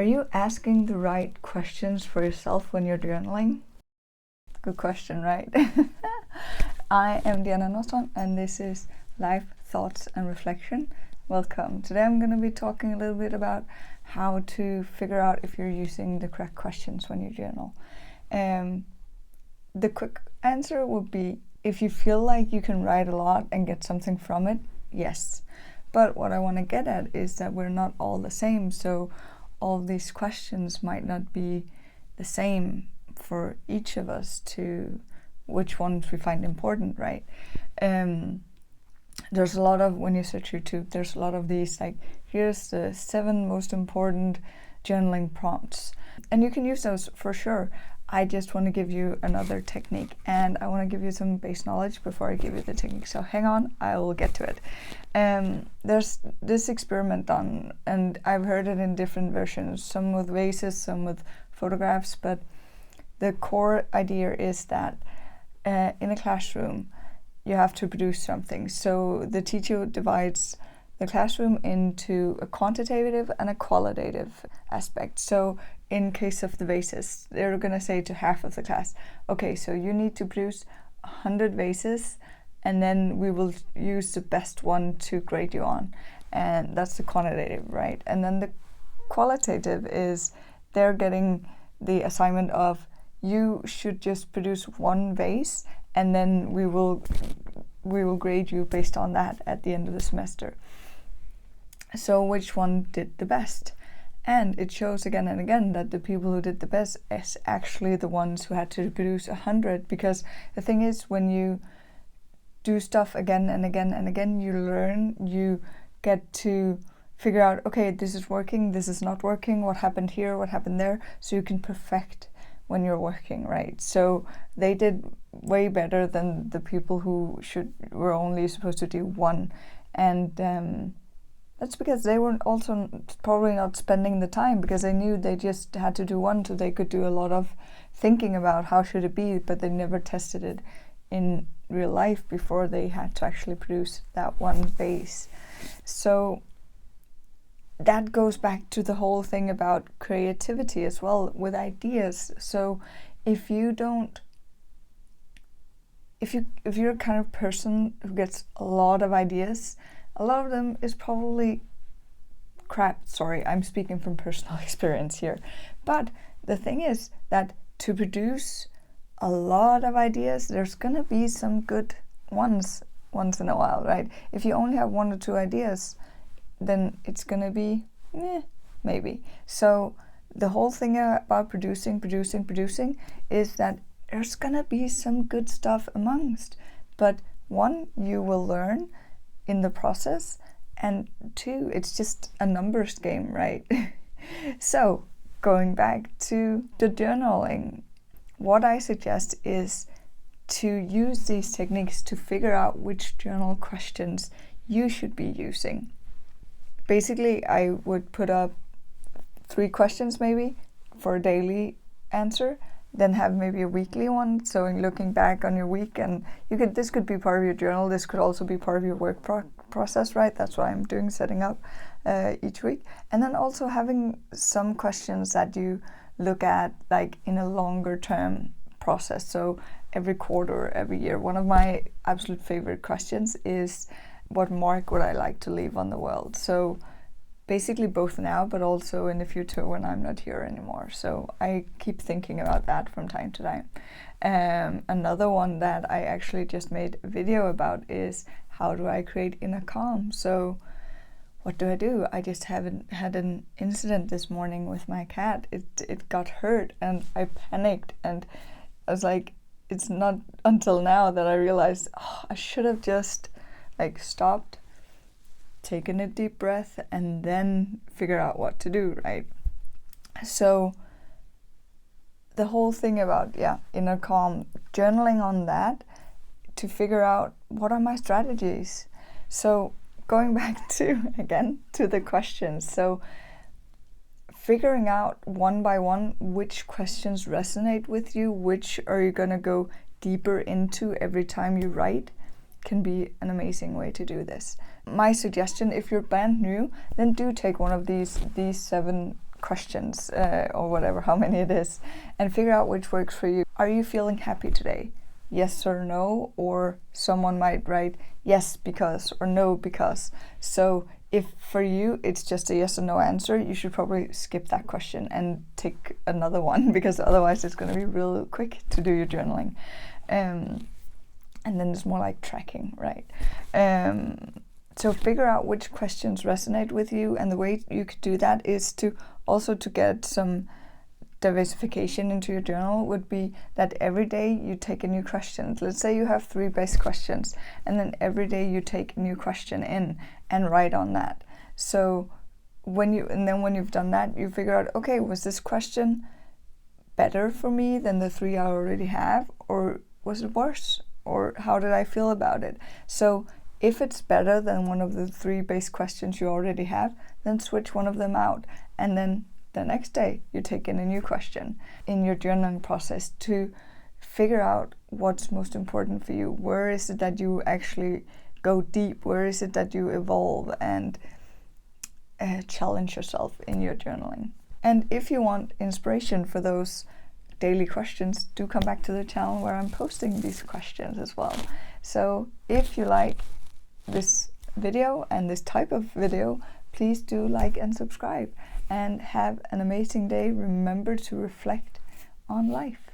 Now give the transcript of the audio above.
Are you asking the right questions for yourself when you're journaling? Good question, right? I am Diana Nostrom, and this is Life, Thoughts and Reflection. Welcome. Today I'm going to be talking a little bit about how to figure out if you're using the correct questions when you journal. The quick answer would be, if you feel like you can write a lot and get something from it, yes. But what I want to get at is that we're not all the same, so all these questions might not be the same for each of us to which ones we find important, right? There's a lot of, when you search YouTube, there's a lot of these, like, here's the 7 most important journaling prompts. And you can use those for sure. I just want to give you another technique, and I want to give you some base knowledge before I give you the technique. So hang on, I will get to it. There's this experiment done, and I've heard it in different versions, some with vases, some with photographs, but the core idea is that in a classroom, you have to produce something. So the teacher divides the classroom into a quantitative and a qualitative aspect. So in case of the vases, they're going to say to half of the class, okay, so you need to produce 100 vases, and then we will use the best one to grade you on. And that's the quantitative, right? And then the qualitative is they're getting the assignment of, you should just produce 1 vase, and then we will grade you based on that at the end of the semester. So which one did the best? And it shows again and again that the people who did the best is actually the ones who had to produce 100, because the thing is, when you do stuff again and again and again, you learn, you get to figure out, okay, this is working, this is not working, what happened here, what happened there, so you can perfect when you're working, right? So they did way better than the people who were only supposed to do 1. And that's because they were also probably not spending the time, because they knew they just had to do 1, so they could do a lot of thinking about how should it be, but they never tested it in real life before they had to actually produce that 1 vase. So that goes back to the whole thing about creativity as well, with ideas. So if you're a kind of person who gets a lot of ideas, a lot of them is probably crap. Sorry, I'm speaking from personal experience here. But the thing is that to produce a lot of ideas, there's gonna be some good ones once in a while, right? If you only have 1 or 2 ideas, then it's gonna be maybe. So the whole thing about producing is that there's gonna be some good stuff amongst, but 1, you will learn in the process, and 2, it's just a numbers game, right? So going back to the journaling, what I suggest is to use these techniques to figure out which journal questions you should be using. Basically, I would put up 3 questions maybe for a daily answer, then have maybe a weekly one. So in looking back on your week, and this could be part of your journal, this could also be part of your work process, right? That's what I'm doing, setting up each week. And then also having some questions that you look at like in a longer term process. So every quarter, every year. One of my absolute favorite questions is, what mark would I like to leave on the world? So basically both now, but also in the future when I'm not here anymore. So I keep thinking about that from time to time. Another one that I actually just made a video about is, how do I create inner calm? So what do? I just had an incident this morning with my cat. It got hurt and I panicked, and I was like, it's not until now that I realized, I should have just stopped, taken a deep breath, and then figure out what to do, right? So the whole thing about inner calm, journaling on that to figure out, what are my strategies? So going back to the questions, so figuring out one by one which questions resonate with you, which are you gonna go deeper into every time you write, can be an amazing way to do this. My suggestion, if you're brand new, then do take one of these 7 questions or whatever, how many it is, and figure out which works for you. Are you feeling happy today? Yes or no, or someone might write yes because or no because. So if for you it's just a yes or no answer, you should probably skip that question and take another one, because otherwise it's going to be real quick to do your journaling. And then it's more like tracking, right? So figure out which questions resonate with you, and the way you could do that is to also to get some diversification into your journal would be that every day you take a new question. Let's say you have 3 base questions, and then every day you take a new question in and write on that. So when you've done that, you figure out, okay, was this question better for me than the 3 I already have, or was it worse, or how did I feel about it? So if it's better than one of the 3 base questions you already have, then switch one of them out, and then the next day you take in a new question in your journaling process to figure out what's most important for you. Where is it that you actually go deep? Where is it that you evolve and challenge yourself in your journaling? And if you want inspiration for those daily questions, do come back to the channel where I'm posting these questions as well. So if you like this video and this type of video, please do like and subscribe, and have an amazing day. Remember to reflect on life.